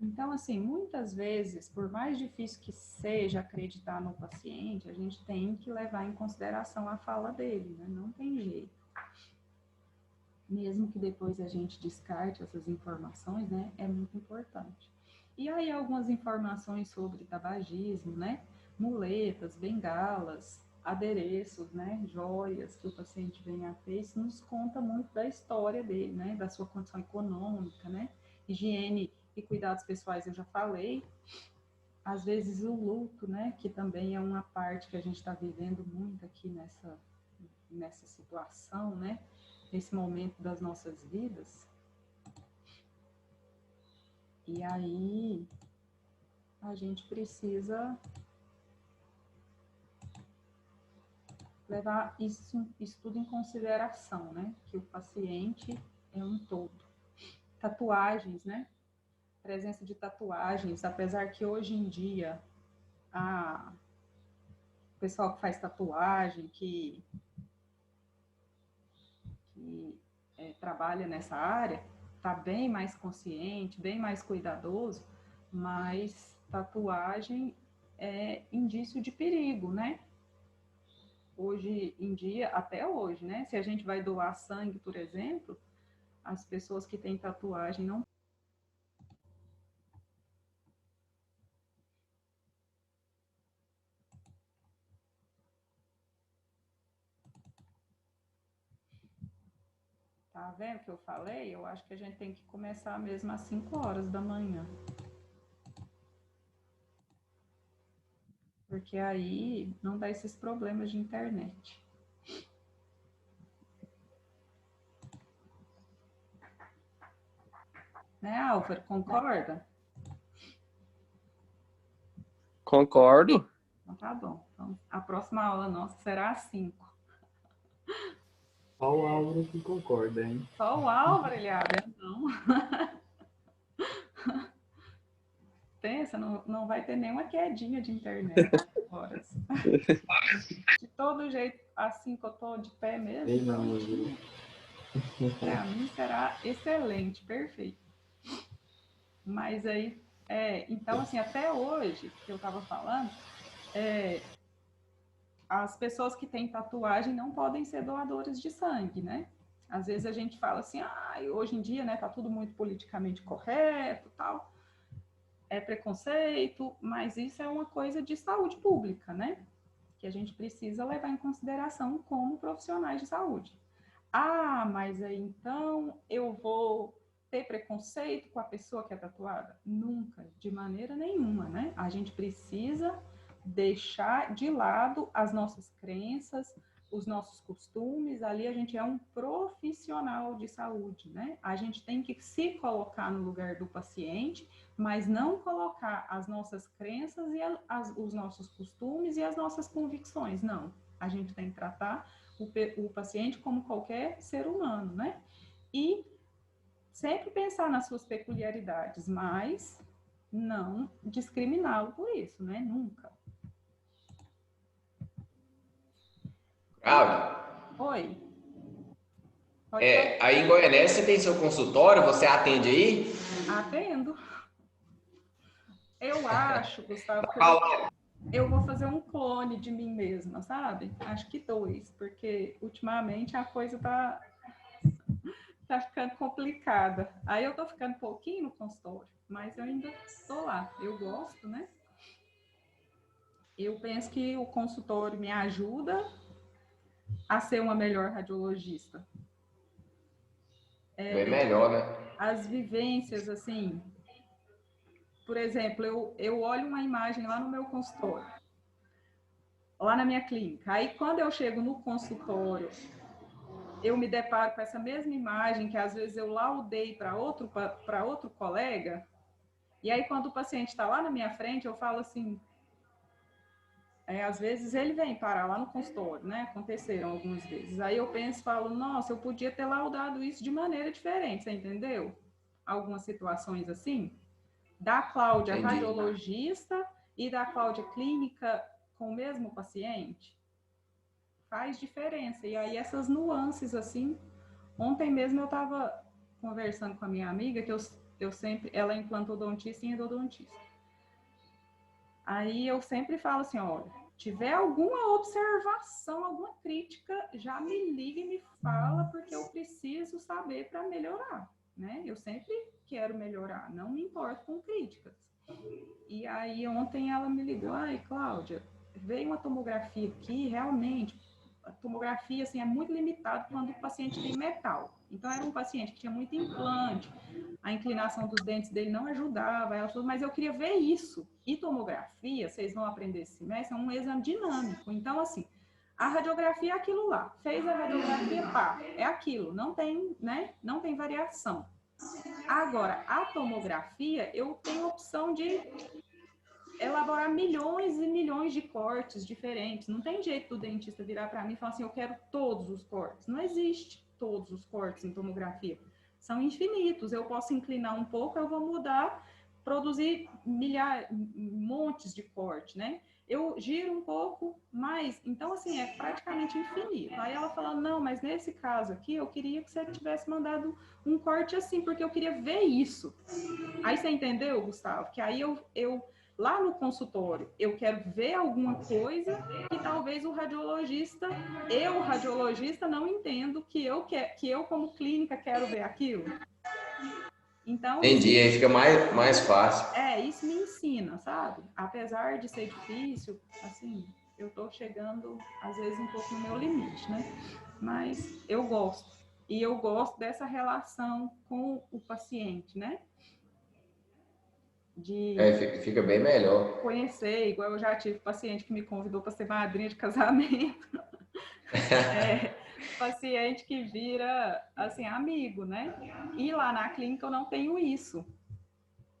Então, assim, muitas vezes, por mais difícil que seja acreditar no paciente, a gente tem que levar em consideração a fala dele, né? Não tem jeito. Mesmo que depois a gente descarte essas informações, né? É muito importante. E aí, algumas informações sobre tabagismo, né? Muletas, bengalas, adereços, né? Joias que o paciente vem a ter, isso nos conta muito da história dele, né? Da sua condição econômica, né? Higiene e cuidados pessoais, eu já falei. Às vezes o luto, né? Que também é uma parte que a gente está vivendo muito aqui nessa situação, né? Nesse momento das nossas vidas. E aí a gente precisa levar isso tudo em consideração, né? Que o paciente é um todo. Tatuagens, né? Presença de tatuagens, apesar que hoje em dia o pessoal que faz tatuagem, que trabalha nessa área, está bem mais consciente, bem mais cuidadoso, mas tatuagem é indício de perigo, né? Hoje em dia, até hoje, né? Se a gente vai doar sangue, por exemplo, as pessoas que têm tatuagem não. Tá vendo o que eu falei? Eu acho que a gente tem que começar mesmo às 5 horas da manhã. Porque aí não dá esses problemas de internet. Né, Álvaro? Concorda? Concordo. Então tá bom. Então, a próxima aula nossa será às 5. Só o Álvaro que concorda, hein? Só o Álvaro, ele abre, não. Pensa, não vai ter nenhuma quedinha de internet. Horas. De todo jeito, assim que eu tô de pé mesmo, Ei, não, Álvaro. para mim será excelente, perfeito. Mas aí, então assim, até hoje, que eu estava falando, as pessoas que têm tatuagem não podem ser doadoras de sangue, né? Às vezes a gente fala assim, hoje em dia, né, tá tudo muito politicamente correto, tal, é preconceito, mas isso é uma coisa de saúde pública, né? Que a gente precisa levar em consideração como profissionais de saúde. Mas aí então eu vou ter preconceito com a pessoa que é tatuada? Nunca, de maneira nenhuma, né? A gente precisa deixar de lado as nossas crenças, os nossos costumes, ali a gente é um profissional de saúde, né? A gente tem que se colocar no lugar do paciente, mas não colocar as nossas crenças e os nossos costumes e as nossas convicções, não. A gente tem que tratar o paciente como qualquer ser humano, né? E sempre pensar nas suas peculiaridades, mas não discriminá-lo por isso, né? Nunca. Cláudio, Oi. Pode falar. aí em Goiânia você tem seu consultório, você atende aí? Atendo. Eu acho, Gustavo, que Fala. eu vou fazer um clone de mim mesma, sabe? Acho que 2, porque ultimamente a coisa tá ficando complicada. Aí eu tô ficando um pouquinho no consultório, mas eu ainda tô lá. Eu gosto, né? Eu penso que o consultório me ajuda a ser uma melhor radiologista. Bem melhor, né? As vivências, assim, por exemplo, eu olho uma imagem lá no meu consultório, lá na minha clínica. Aí, quando eu chego no consultório, eu me deparo com essa mesma imagem que às vezes eu laudei para outro colega. E aí, quando o paciente está lá na minha frente, eu falo assim, às vezes ele vem parar lá no consultório, né? Aconteceram algumas vezes. Aí eu penso e falo, nossa, eu podia ter laudado isso de maneira diferente, você entendeu? Algumas situações assim. Da Cláudia Entendi. radiologista e da Cláudia clínica com o mesmo paciente. Faz diferença. E aí essas nuances, assim. Ontem mesmo eu estava conversando com a minha amiga que ela é implantodontista e endodontista. Aí eu sempre falo assim, olha, tiver alguma observação, alguma crítica, já me liga e me fala, porque eu preciso saber para melhorar, né? Eu sempre quero melhorar, não me importo com críticas. E aí ontem ela me ligou, ai, Cláudia, veio uma tomografia aqui, realmente, a tomografia assim, é muito limitada quando o paciente tem metal. Então, era um paciente que tinha muito implante, a inclinação dos dentes dele não ajudava. Ela falou, mas eu queria ver isso. E tomografia, vocês vão aprender esse semestre, é um exame dinâmico. Então, assim, a radiografia é aquilo lá. Fez a radiografia, pá, é aquilo. Não tem, né? Não tem variação. Agora, a tomografia, eu tenho a opção de elaborar milhões e milhões de cortes diferentes. Não tem jeito do dentista virar para mim e falar assim, eu quero todos os cortes. Não existe todos os cortes em tomografia. São infinitos. Eu posso inclinar um pouco, eu vou mudar, produzir montes de corte, né? Eu giro um pouco mais. Então, assim, é praticamente infinito. Aí ela fala, não, mas nesse caso aqui, eu queria que você tivesse mandado um corte assim, porque eu queria ver isso. Aí você entendeu, Gustavo? Que aí eu lá no consultório, eu quero ver alguma coisa que talvez o radiologista não entendo que eu como clínica quero ver aquilo. Então, Entendi, aí fica mais fácil. isso me ensina, sabe? Apesar de ser difícil, assim, eu tô chegando, às vezes, um pouco no meu limite, né? Mas eu gosto. E eu gosto dessa relação com o paciente, né? Fica bem melhor. Conhecer, igual eu já tive paciente que me convidou para ser madrinha de casamento. Paciente que vira, assim, amigo, né? E lá na clínica eu não tenho isso,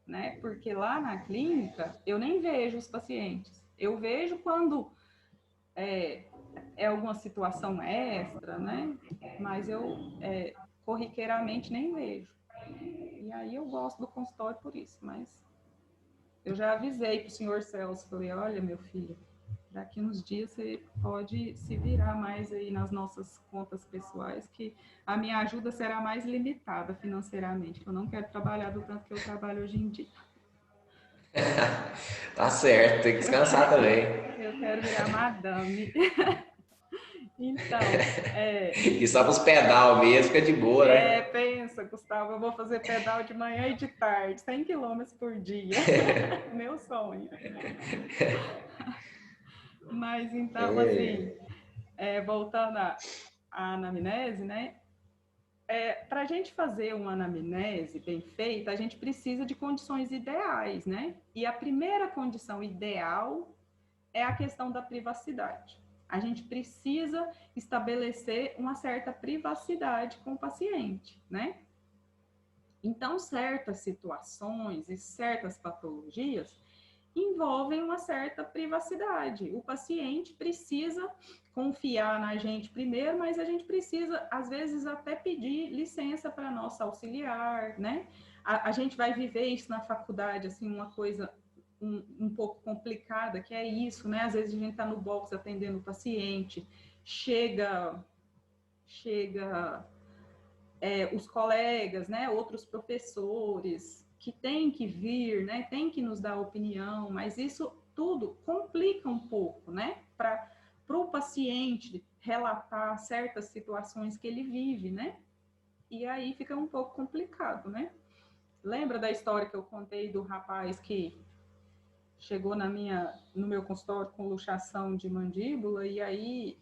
né? Porque lá na clínica eu nem vejo os pacientes. Eu vejo quando é alguma situação extra, né? Mas eu corriqueiramente nem vejo. E aí eu gosto do consultório por isso, mas eu já avisei para o senhor Celso, falei, olha, meu filho, daqui uns dias você pode se virar mais aí nas nossas contas pessoais, que a minha ajuda será mais limitada financeiramente, que eu não quero trabalhar do tanto que eu trabalho hoje em dia. Tá certo, tem que descansar também. Eu quero virar madame. Então, E só pros pedal mesmo, fica de boa, né? pensa, Gustavo, eu vou fazer pedal de manhã e de tarde, 100 quilômetros por dia. Meu sonho. Mas então, assim, voltando à anamnese, né? Para a gente fazer uma anamnese bem feita, a gente precisa de condições ideais, né? E a primeira condição ideal é a questão da privacidade. A gente precisa estabelecer uma certa privacidade com o paciente, né? Então, certas situações e certas patologias envolvem uma certa privacidade. O paciente precisa confiar na gente primeiro, mas a gente precisa, às vezes, até pedir licença para nossa auxiliar, né? A gente vai viver isso na faculdade, assim, uma coisa um pouco complicada, que é isso, né? Às vezes a gente está no box atendendo o paciente, chega os colegas, né? Outros professores que têm que vir, né? Tem que nos dar opinião, mas isso tudo complica um pouco, né? Para o paciente relatar certas situações que ele vive, né? E aí fica um pouco complicado, né? Lembra da história que eu contei do rapaz que chegou no meu consultório com luxação de mandíbula, e aí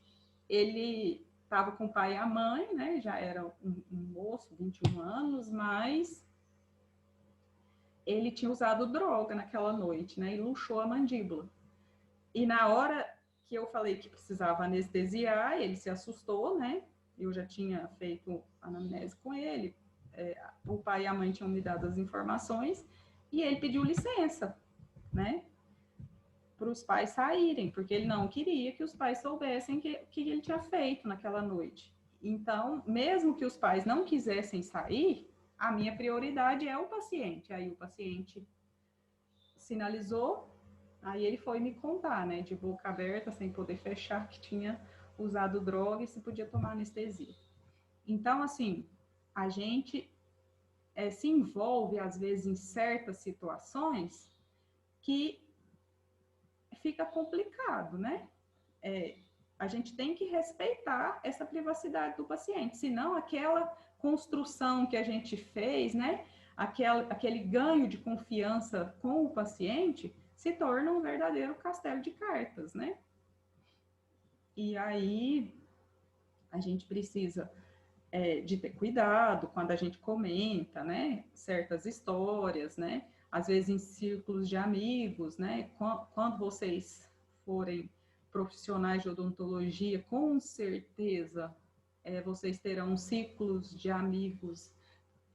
ele estava com o pai e a mãe, né? Já era um moço, 21 anos, mas ele tinha usado droga naquela noite, né? E luxou a mandíbula. E na hora que eu falei que precisava anestesiar, ele se assustou, né? Eu já tinha feito anamnese com ele, o pai e a mãe tinham me dado as informações, e ele pediu licença, né? Para os pais saírem, porque ele não queria que os pais soubessem que ele tinha feito naquela noite. Então, mesmo que os pais não quisessem sair, a minha prioridade é o paciente. Aí o paciente sinalizou, aí ele foi me contar, né, de boca aberta, sem poder fechar, que tinha usado droga e se podia tomar anestesia. Então, assim, a gente se envolve, às vezes, em certas situações que fica complicado, né? A gente tem que respeitar essa privacidade do paciente, senão aquela construção que a gente fez, né? Aquele ganho de confiança com o paciente se torna um verdadeiro castelo de cartas, né? E aí a gente precisa de ter cuidado quando a gente comenta, né? Certas histórias, né? Às vezes em círculos de amigos, né? Quando vocês forem profissionais de odontologia, com certeza vocês terão círculos de amigos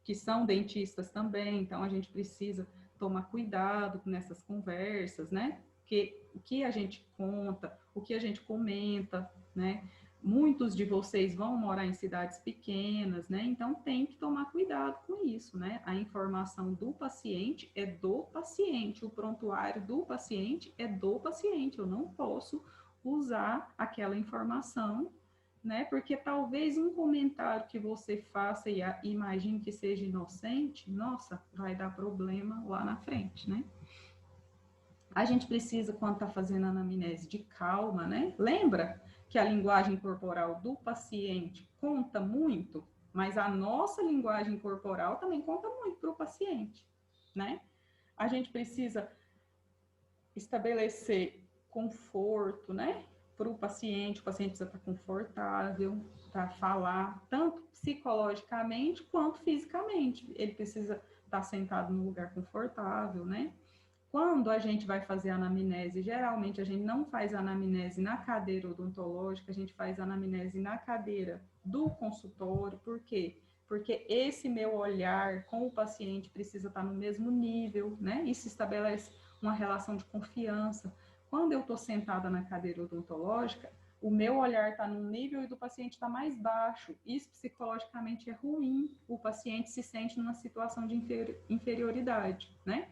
que são dentistas também, então a gente precisa tomar cuidado nessas conversas, né? Que o que a gente conta, o que a gente comenta, né? Muitos de vocês vão morar em cidades pequenas, né? Então tem que tomar cuidado com isso, né? A informação do paciente é do paciente, o prontuário do paciente é do paciente. Eu não posso usar aquela informação, né? Porque talvez um comentário que você faça e imagine que seja inocente, nossa, vai dar problema lá na frente, né? A gente precisa, quando está fazendo anamnese, de calma, né? Lembra que a linguagem corporal do paciente conta muito, mas a nossa linguagem corporal também conta muito para o paciente, né? A gente precisa estabelecer conforto, né? Para o paciente precisa estar confortável para falar, tanto psicologicamente quanto fisicamente. Ele precisa estar sentado num lugar confortável, né? Quando a gente vai fazer anamnese, geralmente a gente não faz anamnese na cadeira odontológica, a gente faz anamnese na cadeira do consultório. Por quê? Porque esse meu olhar com o paciente precisa estar no mesmo nível, né? Isso estabelece uma relação de confiança. Quando eu estou sentada na cadeira odontológica, o meu olhar está num nível e do paciente está mais baixo. Isso psicologicamente é ruim. O paciente se sente numa situação de inferioridade, né?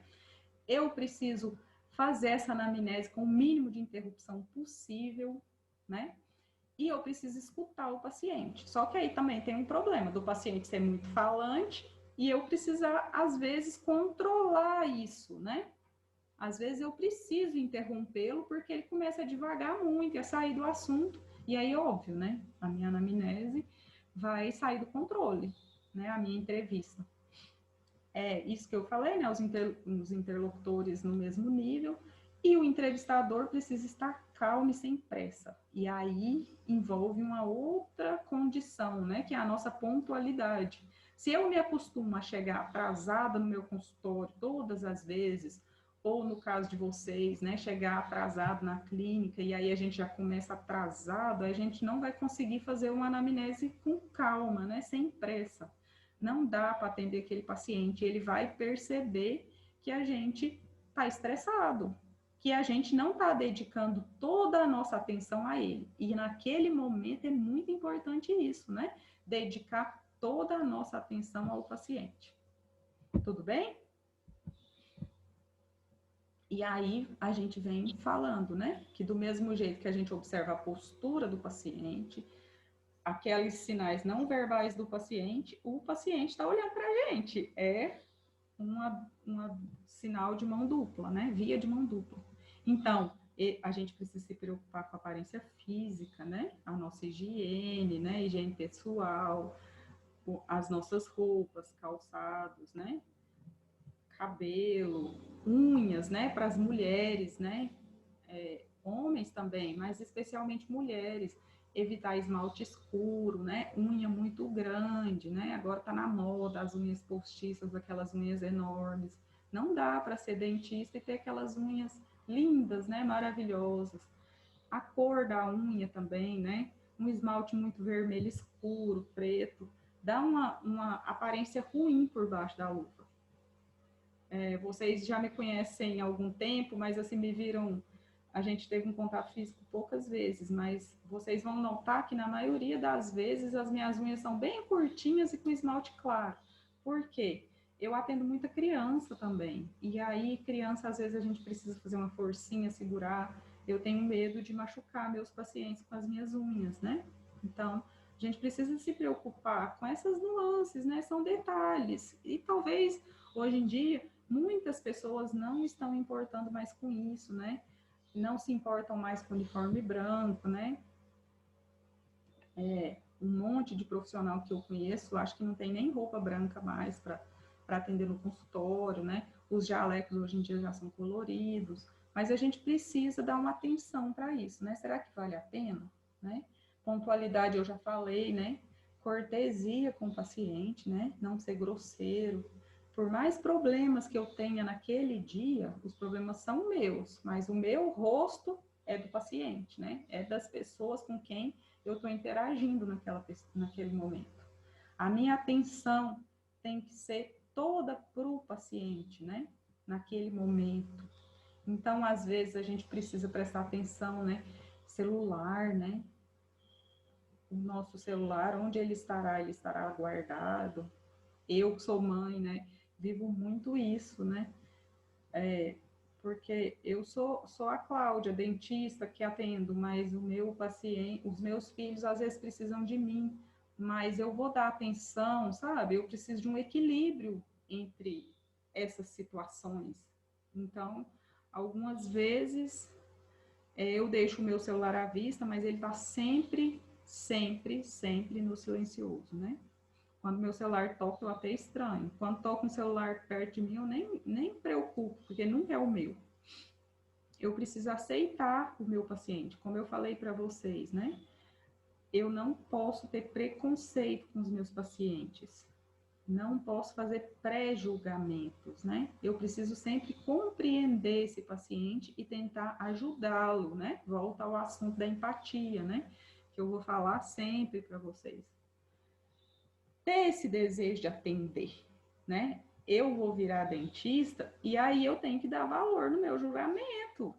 Eu preciso fazer essa anamnese com o mínimo de interrupção possível, né? E eu preciso escutar o paciente. Só que aí também tem um problema do paciente ser muito falante e eu precisar, às vezes, controlar isso, né? Às vezes eu preciso interrompê-lo porque ele começa a devagar muito e a sair do assunto. E aí, óbvio, né? A minha anamnese vai sair do controle, né? A minha entrevista. Isso que eu falei, né? Os interlocutores no mesmo nível e o entrevistador precisa estar calmo e sem pressa. E aí envolve uma outra condição, né? Que é a nossa pontualidade. Se eu me acostumo a chegar atrasada no meu consultório todas as vezes, ou no caso de vocês, né, chegar atrasado na clínica e aí a gente já começa atrasado, a gente não vai conseguir fazer uma anamnese com calma, né, sem pressa. Não dá para atender aquele paciente, ele vai perceber que a gente está estressado, que a gente não está dedicando toda a nossa atenção a ele. E naquele momento é muito importante isso, né? Dedicar toda a nossa atenção ao paciente. Tudo bem? E aí a gente vem falando, né? Que do mesmo jeito que a gente observa a postura do paciente, aqueles sinais não verbais do paciente, o paciente está olhando para a gente. É uma sinal de mão dupla, né? Via de mão dupla. Então, a gente precisa se preocupar com a aparência física, né? A nossa higiene, né? Higiene pessoal, as nossas roupas, calçados, né? Cabelo, unhas, né? Para as mulheres, né? Homens também, mas especialmente mulheres. Evitar esmalte escuro, né? Unha muito grande, né? Agora tá na moda as unhas postiças, aquelas unhas enormes. Não dá para ser dentista e ter aquelas unhas lindas, né? Maravilhosas. A cor da unha também, né? Um esmalte muito vermelho escuro, preto, dá uma aparência ruim por baixo da luva. Vocês já me conhecem há algum tempo, mas assim me viram. A gente teve um contato físico poucas vezes, mas vocês vão notar que na maioria das vezes as minhas unhas são bem curtinhas e com esmalte claro. Por quê? Eu atendo muita criança também. E aí, criança, às vezes a gente precisa fazer uma forcinha, segurar. Eu tenho medo de machucar meus pacientes com as minhas unhas, né? Então, a A gente precisa se preocupar com essas nuances, né? São detalhes. E talvez, hoje em dia, muitas pessoas não estão importando mais com isso, né? Não se importam mais com o uniforme branco, né? Um monte de profissional que eu conheço, acho que não tem nem roupa branca mais para atender no consultório, né? Os jalecos hoje em dia já são coloridos, mas a gente precisa dar uma atenção para isso, né? Será que vale a pena, né? Pontualidade eu já falei, né? Cortesia com o paciente, né? Não ser grosseiro. Por mais problemas que eu tenha naquele dia, os problemas são meus, mas o meu rosto é do paciente, né? É das pessoas com quem eu estou interagindo naquele momento. A minha atenção tem que ser toda para o paciente, né? Naquele momento. Então, às vezes, a gente precisa prestar atenção, né? Celular, né? O nosso celular, onde ele estará guardado. Eu que sou mãe, né? Vivo muito isso, né? Porque eu sou a Cláudia, dentista que atendo, mas o meu paciente, os meus filhos às vezes precisam de mim, mas eu vou dar atenção, sabe? Eu preciso de um equilíbrio entre essas situações. Então, algumas vezes eu deixo o meu celular à vista, mas ele está sempre no silencioso, né? Quando meu celular toca, eu até estranho. Quando toca um celular perto de mim, eu nem me preocupo, porque não é o meu. Eu preciso aceitar o meu paciente, como eu falei para vocês, né? Eu não posso ter preconceito com os meus pacientes. Não posso fazer pré-julgamentos, né? Eu preciso sempre compreender esse paciente e tentar ajudá-lo, né? Volta ao assunto da empatia, né? Que eu vou falar sempre para vocês. Ter esse desejo de atender, né? Eu vou virar dentista e aí eu tenho que dar valor no meu julgamento.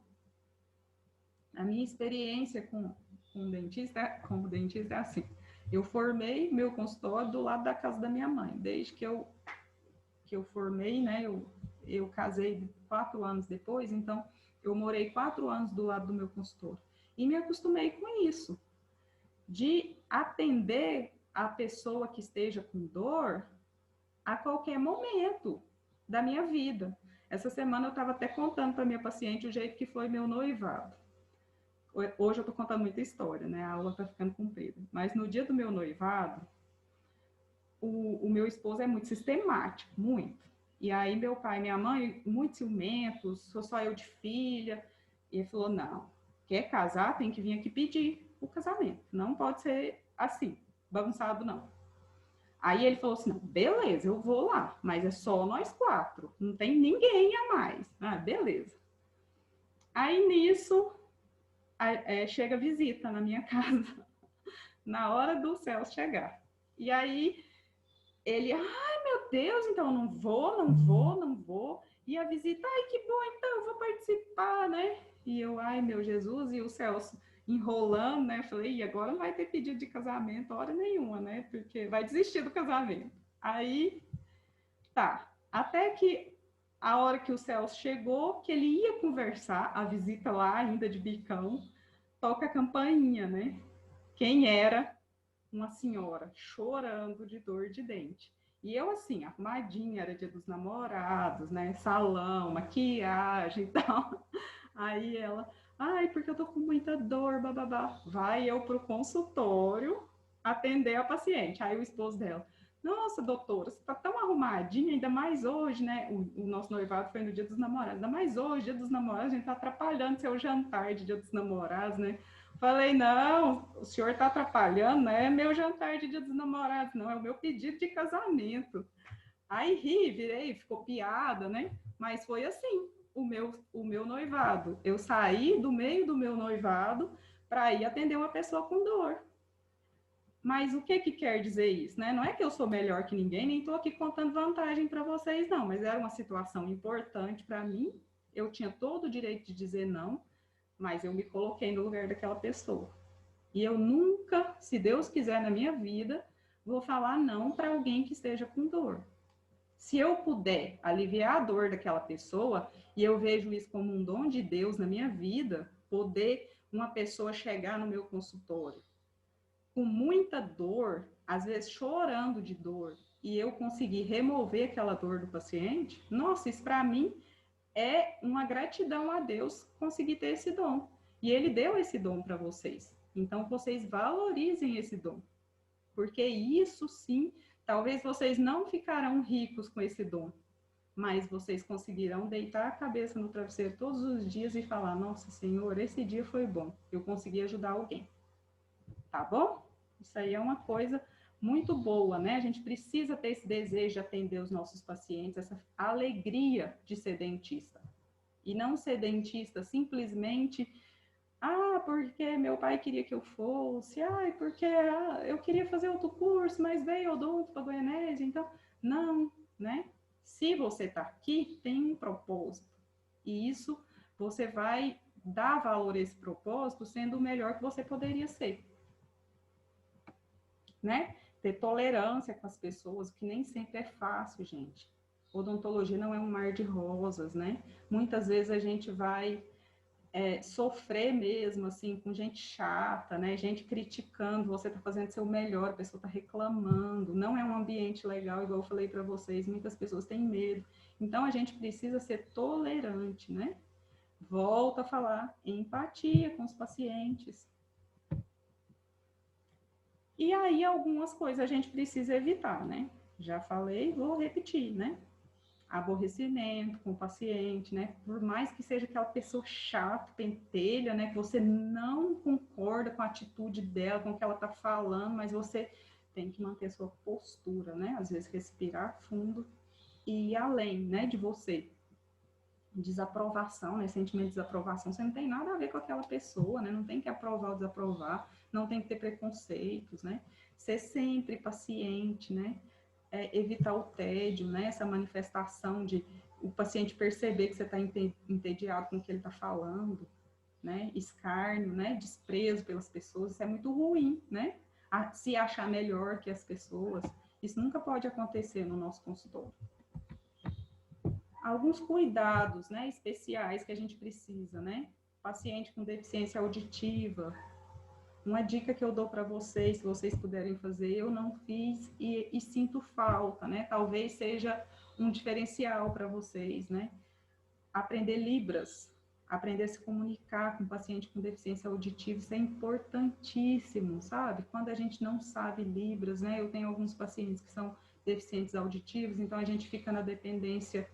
A minha experiência como dentista é assim. Eu formei meu consultório do lado da casa da minha mãe. Desde que eu formei, né? Eu casei 4 anos depois, então eu morei 4 anos do lado do meu consultório. E me acostumei com isso, de atender a pessoa que esteja com dor a qualquer momento da minha vida. Essa semana eu estava até contando para minha paciente o jeito que foi meu noivado. Hoje eu estou contando muita história, né? A aula está ficando comprida. Mas no dia do meu noivado, o meu esposo é muito sistemático, muito. E aí meu pai e minha mãe, muito ciumentos, sou só eu de filha. E ele falou, não, quer casar, tem que vir aqui pedir o casamento. Não pode ser assim, bagunçado não. Aí ele falou assim, não, beleza, eu vou lá, mas é só nós 4, não tem ninguém a mais. Ah, beleza. Aí nisso, chega visita na minha casa, na hora do Celso chegar. E aí ele, ai meu Deus, então não vou. E a visita, ai que bom, então eu vou participar, né? E eu, ai meu Jesus, e o Celso enrolando, né? Eu falei, e agora não vai ter pedido de casamento hora nenhuma, né? Porque vai desistir do casamento. Aí, tá. Até que a hora que o Celso chegou, que ele ia conversar, a visita lá, ainda de bicão, toca a campainha, né? Quem era? Uma senhora chorando de dor de dente. E eu, assim, arrumadinha, era dia dos namorados, né? Salão, maquiagem e tal. Aí ela, ai, porque eu tô com muita dor, bababá. Vai eu pro consultório atender a paciente. Aí o esposo dela, nossa, doutora, você tá tão arrumadinha, ainda mais hoje, né? O nosso noivado foi no dia dos namorados. Ainda mais hoje, dia dos namorados, a gente tá atrapalhando seu jantar de dia dos namorados, né? Falei, não, o senhor está atrapalhando, não é meu jantar de dia dos namorados, não, é o meu pedido de casamento. Aí ri, virei, ficou piada, né? Mas foi assim, o meu noivado. Eu saí do meio do meu noivado para ir atender uma pessoa com dor. Mas o que quer dizer isso, né? Não é que eu sou melhor que ninguém, nem estou aqui contando vantagem para vocês, não, mas era uma situação importante para mim, eu tinha todo o direito de dizer não, mas eu me coloquei no lugar daquela pessoa. E eu nunca, se Deus quiser na minha vida, vou falar não para alguém que esteja com dor. Se eu puder aliviar a dor daquela pessoa, e eu vejo isso como um dom de Deus na minha vida, poder uma pessoa chegar no meu consultório com muita dor, às vezes chorando de dor, e eu conseguir remover aquela dor do paciente, nossa, isso para mim é uma gratidão a Deus conseguir ter esse dom. E Ele deu esse dom para vocês. Então, vocês valorizem esse dom. Porque isso sim, talvez vocês não ficarão ricos com esse dom, mas vocês conseguirão deitar a cabeça no travesseiro todos os dias e falar, nossa, Senhor, esse dia foi bom, eu consegui ajudar alguém. Tá bom? Isso aí é uma coisa muito boa, né? A gente precisa ter esse desejo de atender os nossos pacientes, essa alegria de ser dentista. E não ser dentista simplesmente, porque meu pai queria que eu fosse, porque eu queria fazer outro curso, mas veio odonto para Goianésia, então, não, né? Se você está aqui, tem um propósito. E isso, você vai dar valor a esse propósito sendo o melhor que você poderia ser. Né? Ter tolerância com as pessoas, que nem sempre é fácil, gente. Odontologia não é um mar de rosas, né? Muitas vezes a gente vai sofrer mesmo, assim, com gente chata, né? Gente criticando, você tá fazendo seu melhor, a pessoa tá reclamando, não é um ambiente legal, igual eu falei para vocês, muitas pessoas têm medo. Então, a gente precisa ser tolerante, né? Volto a falar, empatia com os pacientes. E aí, algumas coisas a gente precisa evitar, né? Já falei, vou repetir, né? Aborrecimento com o paciente, né? Por mais que seja aquela pessoa chata, pentelha, né? Que você não concorda com a atitude dela, com o que ela tá falando, mas você tem que manter a sua postura, né? Às vezes respirar fundo e ir além, né? De você. Desaprovação, né? Sentimento de desaprovação, você não tem nada a ver com aquela pessoa, né? Não tem que aprovar ou desaprovar, não tem que ter preconceitos, né? Ser sempre paciente, né? Evitar o tédio, né? Essa manifestação de o paciente perceber que você está entediado com o que ele está falando, né? Escárnio, né? Desprezo pelas pessoas, isso é muito ruim, né? Se achar melhor que as pessoas, isso nunca pode acontecer no nosso consultório. Alguns cuidados, né, especiais que a gente precisa, né? Paciente com deficiência auditiva. Uma dica que eu dou para vocês, se vocês puderem fazer, eu não fiz e sinto falta, né? Talvez seja um diferencial para vocês, né? Aprender Libras, aprender a se comunicar com o paciente com deficiência auditiva, isso é importantíssimo, sabe? Quando a gente não sabe Libras, né? Eu tenho alguns pacientes que são deficientes auditivos, então a gente fica na dependência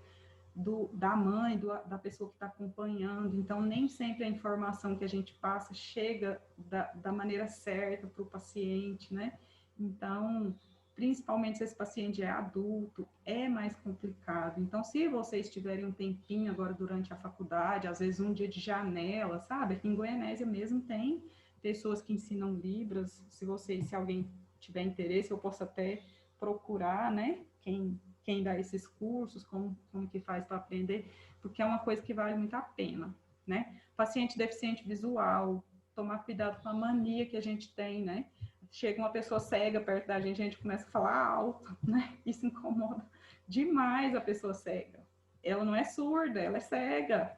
da mãe, da pessoa que está acompanhando. Então, nem sempre a informação que a gente passa chega da maneira certa para o paciente, né? Então, principalmente se esse paciente é adulto, é mais complicado. Então, se vocês tiverem um tempinho agora durante a faculdade, às vezes um dia de janela, sabe? Aqui em Goianésia mesmo tem pessoas que ensinam Libras. Se alguém tiver interesse, eu posso até procurar, né? Quem dá esses cursos, como que faz para aprender, porque é uma coisa que vale muito a pena, né? Paciente deficiente visual, tomar cuidado com a mania que a gente tem, né? Chega uma pessoa cega perto da gente, a gente começa a falar alto, né? Isso incomoda demais a pessoa cega. Ela não é surda, ela é cega,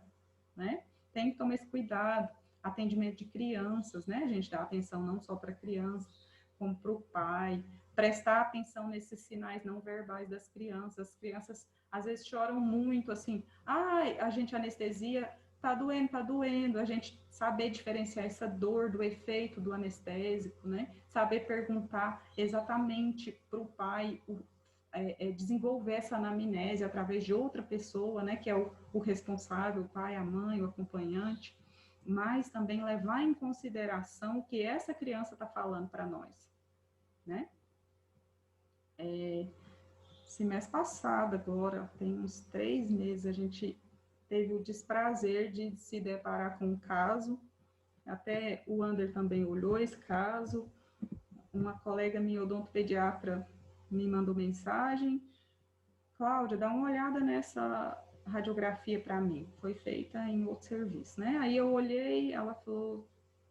né? Tem que tomar esse cuidado. Atendimento de crianças, né? A gente dá atenção não só para crianças, como para o pai, prestar atenção nesses sinais não verbais das crianças. As crianças às vezes choram muito, assim, a gente anestesia, tá doendo, a gente saber diferenciar essa dor do efeito do anestésico, né? Saber perguntar exatamente para o pai, desenvolver essa anamnese através de outra pessoa, né? Que é o responsável, o pai, a mãe, o acompanhante, mas também levar em consideração o que essa criança está falando para nós, né? Esse mês passado, agora, tem uns 3 meses, a gente teve o desprazer de se deparar com um caso, até o Ander também olhou esse caso, uma colega minha, odontopediatra, me mandou mensagem, Cláudia, dá uma olhada nessa radiografia para mim, foi feita em outro serviço, né? Aí eu olhei, ela falou,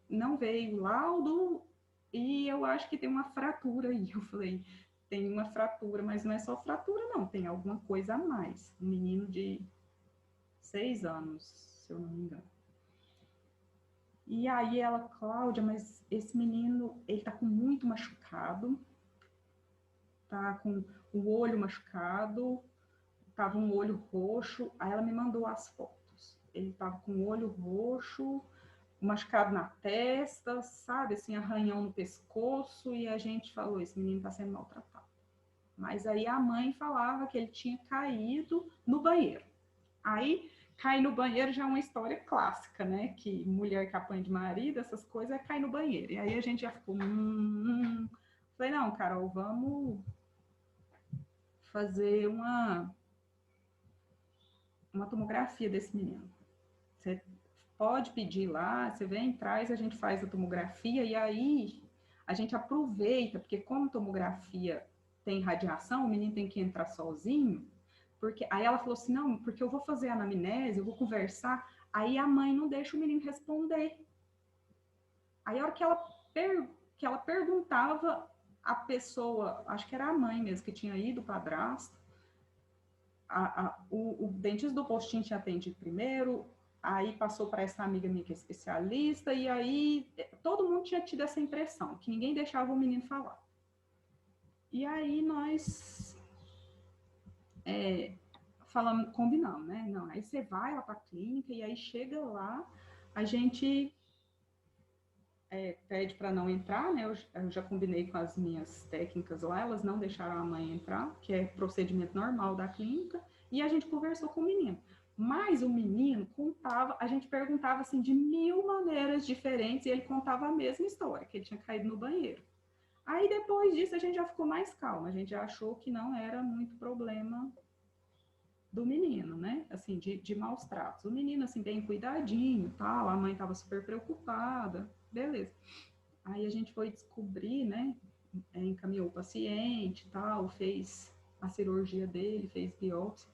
não veio laudo, e eu acho que tem uma fratura aí. Eu falei, tem uma fratura, mas não é só fratura, não, tem alguma coisa a mais. Um menino de 6 anos, se eu não me engano. E aí ela, Cláudia, mas esse menino, ele tá com muito machucado, tá com o olho machucado, tava um olho roxo. Aí ela me mandou as fotos. Ele tava com o olho roxo, machucado na testa, sabe, assim, arranhão no pescoço, e a gente falou, esse menino tá sendo maltratado. Mas aí a mãe falava que ele tinha caído no banheiro. Aí, cair no banheiro já é uma história clássica, né? Que mulher que apanha de marido, essas coisas, é cair no banheiro. E aí a gente já ficou... Falei, não, Carol, vamos fazer uma tomografia desse menino. Você pode pedir lá, você vem, traz, a gente faz a tomografia, e aí a gente aproveita, porque como tomografia tem radiação, o menino tem que entrar sozinho, porque aí ela falou assim, não, porque eu vou fazer a anamnese, eu vou conversar, aí a mãe não deixa o menino responder. Aí a hora que ela perguntava, a pessoa, acho que era a mãe mesmo, que tinha ido, o padrasto, o dentista do postinho tinha atendido primeiro, aí passou para essa amiga minha que é especialista, e aí todo mundo tinha tido essa impressão, que ninguém deixava o menino falar. E aí nós falamos, combinamos, né? Não, aí você vai lá para a clínica, e aí chega lá, a gente pede para não entrar, né? Eu já combinei com as minhas técnicas lá, elas não deixaram a mãe entrar, que é procedimento normal da clínica, e a gente conversou com o menino. Mas o menino contava, a gente perguntava assim de 1000 maneiras diferentes, e ele contava a mesma história, que ele tinha caído no banheiro. Aí depois disso a gente já ficou mais calma, a gente já achou que não era muito problema do menino, né? Assim, de maus tratos. O menino, assim, bem cuidadinho, tal, a mãe estava super preocupada, beleza. Aí a gente foi descobrir, né? Encaminhou o paciente, tal, fez a cirurgia dele, fez biópsia.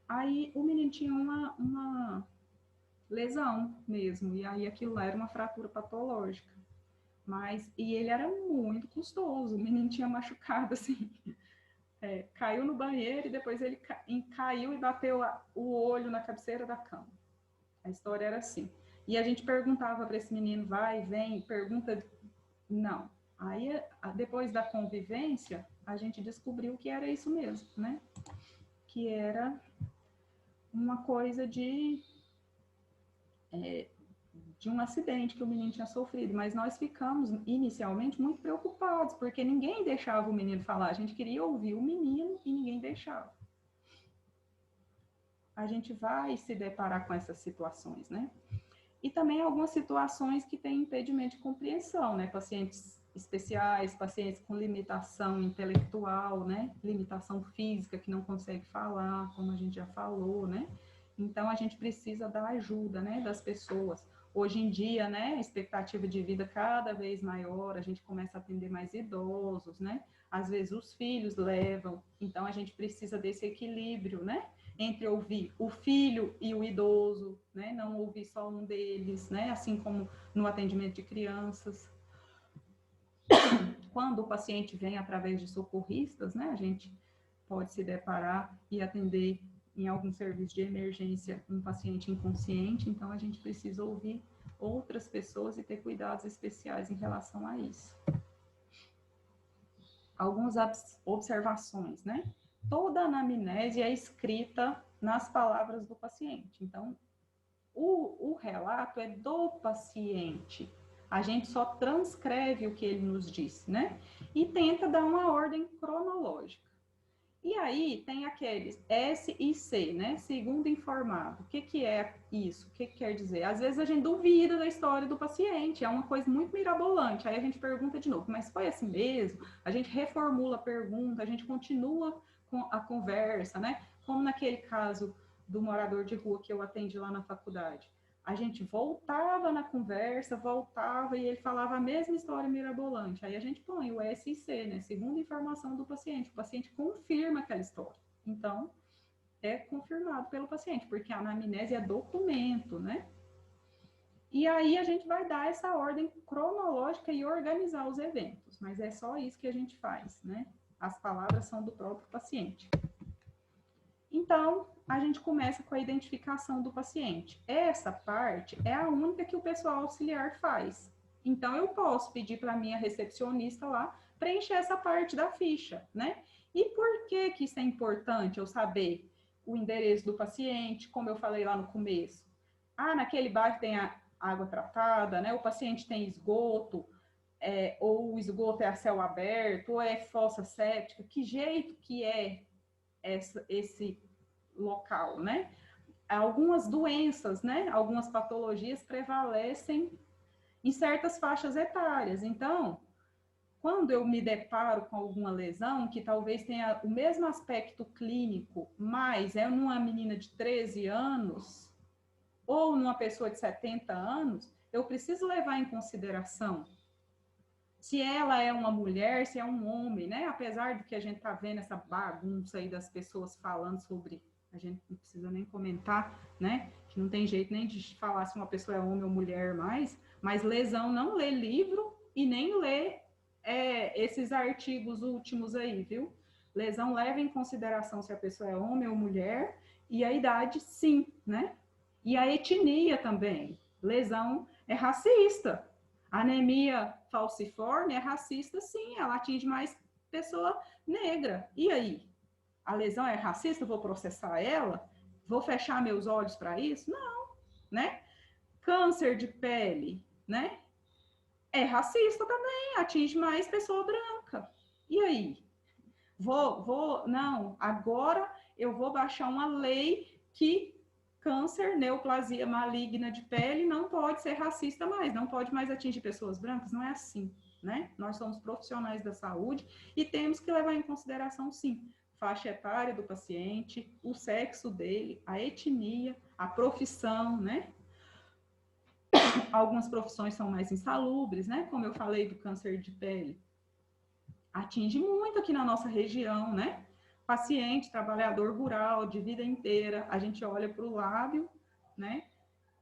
Aí o menino tinha uma lesão mesmo, e aí aquilo lá era uma fratura patológica. E ele era muito custoso, o menino tinha machucado, assim, caiu no banheiro e depois ele caiu e bateu o olho na cabeceira da cama. A história era assim. E a gente perguntava para esse menino, vai, vem, pergunta, não. Aí, depois da convivência, a gente descobriu que era isso mesmo, né? Que era uma coisa de um acidente que o menino tinha sofrido, mas nós ficamos inicialmente muito preocupados, porque ninguém deixava o menino falar, a gente queria ouvir o menino e ninguém deixava. A gente vai se deparar com essas situações, né? E também algumas situações que têm impedimento de compreensão, né? Pacientes especiais, pacientes com limitação intelectual, né? Limitação física que não consegue falar, como a gente já falou, né? Então a gente precisa da ajuda, né, das pessoas. Hoje em dia, né, a expectativa de vida cada vez maior, a gente começa a atender mais idosos, né? Às vezes os filhos levam, então a gente precisa desse equilíbrio, né? Entre ouvir o filho e o idoso, né? Não ouvir só um deles, né? Assim como no atendimento de crianças. Quando o paciente vem através de socorristas, né? A gente pode se deparar e atender em algum serviço de emergência um paciente inconsciente, então a gente precisa ouvir outras pessoas e ter cuidados especiais em relação a isso. Algumas observações, né? Toda anamnese é escrita nas palavras do paciente, então o relato é do paciente, a gente só transcreve o que ele nos disse, né? E tenta dar uma ordem cronológica. E aí tem aqueles S e C, né? Segundo informado. O que é isso? O que quer dizer? Às vezes a gente duvida da história do paciente, é uma coisa muito mirabolante. Aí a gente pergunta de novo, mas foi assim mesmo? A gente reformula a pergunta, a gente continua com a conversa, né? Como naquele caso do morador de rua que eu atendi lá na faculdade. A gente voltava na conversa, voltava e ele falava a mesma história mirabolante. Aí a gente põe o SIC, né? Segundo informação do paciente. O paciente confirma aquela história. Então, é confirmado pelo paciente, porque a anamnese é documento, né? E aí a gente vai dar essa ordem cronológica e organizar os eventos. Mas é só isso que a gente faz, né? As palavras são do próprio paciente. Então, a gente começa com a identificação do paciente. Essa parte é a única que o pessoal auxiliar faz. Então, eu posso pedir para a minha recepcionista lá preencher essa parte da ficha, né? E por que que isso é importante eu saber o endereço do paciente, como eu falei lá no começo? Ah, naquele bairro tem a água tratada, né? O paciente tem esgoto, ou o esgoto é a céu aberto, ou é fossa séptica. Que jeito que é esse local, né? Algumas doenças, né? Algumas patologias prevalecem em certas faixas etárias. Então, quando eu me deparo com alguma lesão que talvez tenha o mesmo aspecto clínico, mas é numa menina de 13 anos ou numa pessoa de 70 anos, eu preciso levar em consideração se ela é uma mulher, se é um homem, né? Apesar do que a gente tá vendo essa bagunça aí das pessoas falando sobre, a gente não precisa nem comentar, né? Que não tem jeito nem de falar se uma pessoa é homem ou mulher mais, mas lesão não lê livro e nem lê esses artigos últimos aí, viu? Lesão leva em consideração se a pessoa é homem ou mulher, e a idade, sim, né? E a etnia também. Lesão é racista. Anemia falciforme é racista, sim, ela atinge mais pessoa negra. E aí? A lesão é racista? Vou processar ela? Vou fechar meus olhos para isso? Não, né? Câncer de pele, né? É racista também, atinge mais pessoa branca. E aí? Não, agora eu vou baixar uma lei que câncer, neoplasia maligna de pele não pode ser racista mais, não pode mais atingir pessoas brancas, não é assim, né? Nós somos profissionais da saúde e temos que levar em consideração, sim, faixa etária do paciente, o sexo dele, a etnia, a profissão, né? Algumas profissões são mais insalubres, né? Como eu falei do câncer de pele, atinge muito aqui na nossa região, né? Paciente, trabalhador rural, de vida inteira, a gente olha para o lábio, né?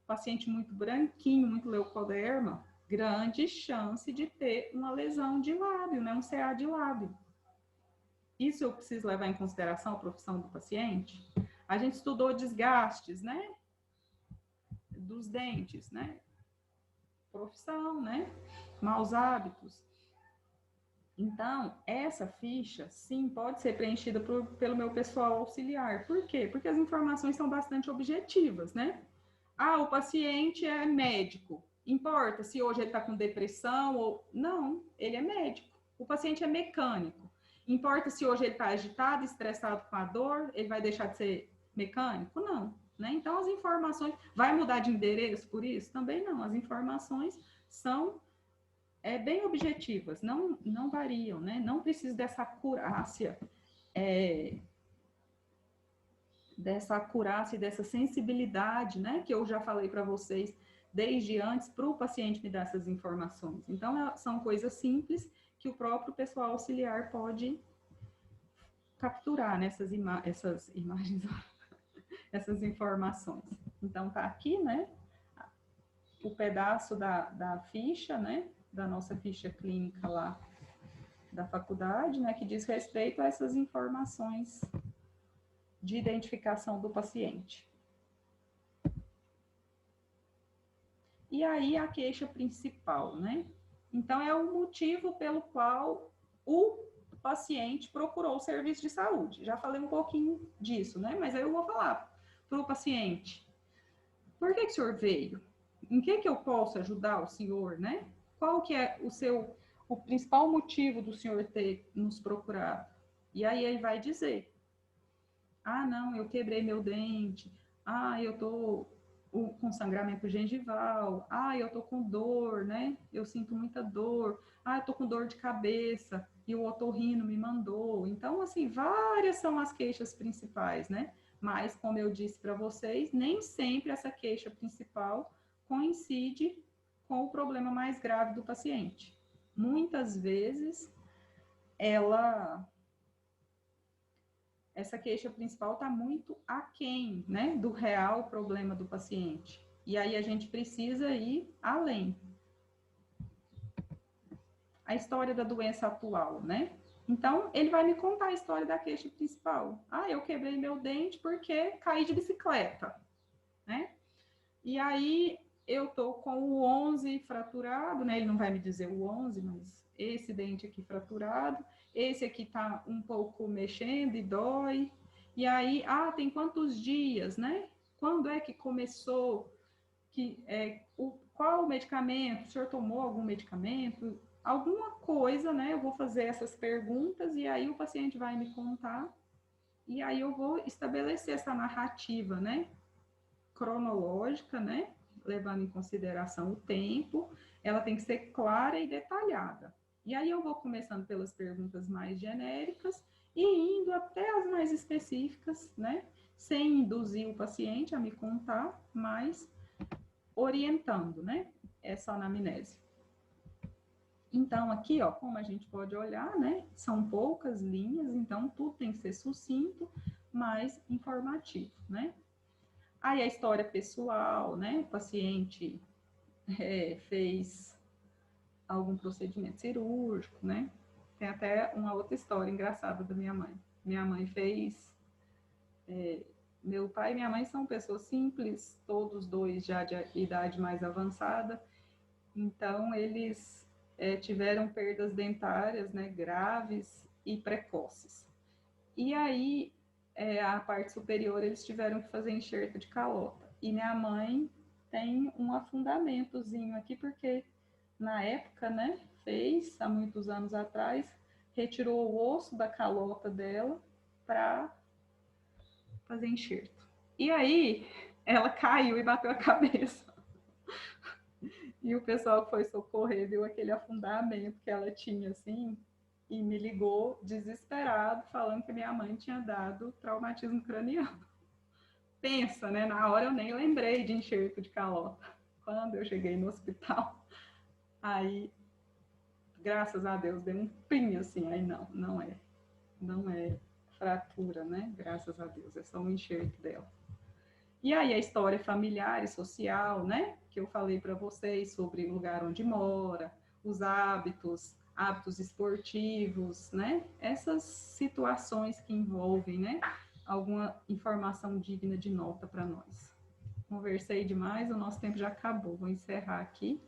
Paciente muito branquinho, muito leucoderma, grande chance de ter uma lesão de lábio, né? Um CA de lábio. Isso eu preciso levar em consideração a profissão do paciente. A gente estudou desgastes, né? Dos dentes, né? Profissão, né? Maus hábitos. Então, essa ficha, sim, pode ser preenchida pelo meu pessoal auxiliar. Por quê? Porque as informações são bastante objetivas, né? Ah, o paciente é médico. Importa se hoje ele está com depressão ou... Não, ele é médico. O paciente é mecânico. Importa se hoje ele está agitado, estressado com a dor, ele vai deixar de ser mecânico? Não. Né? Então, as informações... Vai mudar de endereço por isso? Também não. As informações são... bem objetivas, não variam, né? Não precisa dessa acurácia, e dessa sensibilidade, né? Que eu já falei para vocês desde antes, para o paciente me dar essas informações. Então, são coisas simples que o próprio pessoal auxiliar pode capturar nessas essas imagens, essas informações. Então, tá aqui, né? O pedaço da ficha, né? Da nossa ficha clínica lá da faculdade, né, que diz respeito a essas informações de identificação do paciente. E aí a queixa principal, né? Então é o motivo pelo qual o paciente procurou o serviço de saúde. Já falei um pouquinho disso, né? Mas aí eu vou falar para o paciente. Por que o senhor veio? Em que eu posso ajudar o senhor, né? Qual que é o principal motivo do senhor ter nos procurado? E aí ele vai dizer, ah, não, eu quebrei meu dente, ah, eu tô com sangramento gengival, ah, eu tô com dor, né? Eu sinto muita dor, ah, eu tô com dor de cabeça e o otorrino me mandou. Então, assim, várias são as queixas principais, né? Mas, como eu disse para vocês, nem sempre essa queixa principal coincide com o problema mais grave do paciente. Muitas vezes, essa queixa principal está muito aquém, né, do real problema do paciente. E aí a gente precisa ir além. A história da doença atual, né? Então, ele vai me contar a história da queixa principal. Ah, eu quebrei meu dente porque caí de bicicleta, né? E aí, eu tô com o 11 fraturado, né? Ele não vai me dizer o 11, mas esse dente aqui fraturado. Esse aqui tá um pouco mexendo e dói. E aí, tem quantos dias, né? Quando é que começou? Qual o medicamento? O senhor tomou algum medicamento? Alguma coisa, né? Eu vou fazer essas perguntas e aí o paciente vai me contar e aí eu vou estabelecer essa narrativa, né? Cronológica, né? Levando em consideração o tempo, ela tem que ser clara e detalhada. E aí eu vou começando pelas perguntas mais genéricas e indo até as mais específicas, né? Sem induzir o paciente a me contar, mas orientando, né? Essa anamnese. Então, aqui, ó, como a gente pode olhar, né? São poucas linhas, então tudo tem que ser sucinto, mas informativo, né? Aí a história pessoal, né? O paciente fez algum procedimento cirúrgico, né? Tem até uma outra história engraçada da minha mãe. Minha mãe fez... meu pai e minha mãe são pessoas simples, todos dois já de idade mais avançada, então eles tiveram perdas dentárias, né, graves e precoces. E aí, a parte superior, eles tiveram que fazer enxerto de calota. E minha mãe tem um afundamentozinho aqui, porque na época, né, fez, há muitos anos atrás, retirou o osso da calota dela para fazer enxerto. E aí, ela caiu e bateu a cabeça. E o pessoal que foi socorrer viu aquele afundamento que ela tinha, assim, e me ligou desesperado, falando que minha mãe tinha dado traumatismo craniano. Pensa, né? Na hora eu nem lembrei de enxerto de calota. Quando eu cheguei no hospital, aí, graças a Deus, deu um pin, assim, aí não é fratura, né? Graças a Deus, é só um enxerto dela. E aí a história familiar e social, né? Que eu falei para vocês sobre o lugar onde mora, os hábitos esportivos, né? Essas situações que envolvem, né? Alguma informação digna de nota para nós. Conversei demais, o nosso tempo já acabou. Vou encerrar aqui.